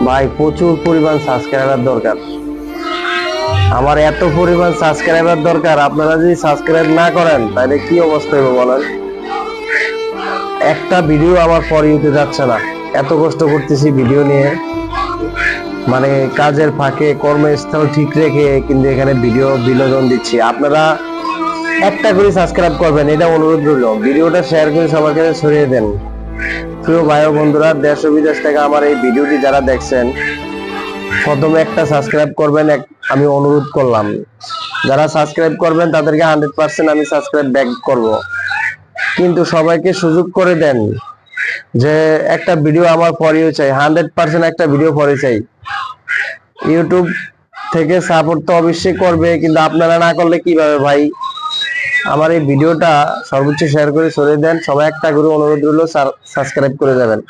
ভাই প্রচুর পরিমাণ সাবস্ক্রাইবার দরকার। আমার এত পরিমাণ সাবস্ক্রাইবার দরকার, আপনারা যদি সাবস্ক্রাইব না করেন তাহলে কি অবস্থা হবে বলেন। একটা ভিডিও আমার ফর ইউতে যাচ্ছে না, এত কষ্ট করতেছি ভিডিও নিয়ে, মানে কাজের ফাঁকে কর্মস্থল ঠিক রেখে কিন্তু এখানে ভিডিও বিনোদন দিচ্ছি। আপনারা একটা করে সাবস্ক্রাইব করবেন, এটা অনুরোধ রইল। ভিডিওটা শেয়ার করে সবার কাছে ছড়িয়ে দেন। প্রিয় ভাই ও বন্ধুরা, দেশ ও বিদেশ থেকে আমার এই ভিডিওটি যারা দেখছেন, প্রথমে একটা সাবস্ক্রাইব করবেন, আমি অনুরোধ করলাম। যারা সাবস্ক্রাইব করবেন তাদেরকে 100% আমি সাবস্ক্রাইব ব্যাক করব, কিন্তু সবাইকে সুযোগ করে দেন যে একটা ভিডিও আমার পরেও চাই, 100% একটা ভিডিও পরে চাই। ইউটিউব থেকে সাপোর্ট তো অবশ্যই করবে, কিন্তু আপনারা না করলে কিভাবে ভাই। আমার এই ভিডিওটা সর্বোচ্চ শেয়ার করে ছড়িয়ে দেন, সবাই একটা করে অনুরোধ রইল সাবস্ক্রাইব করে যাবেন।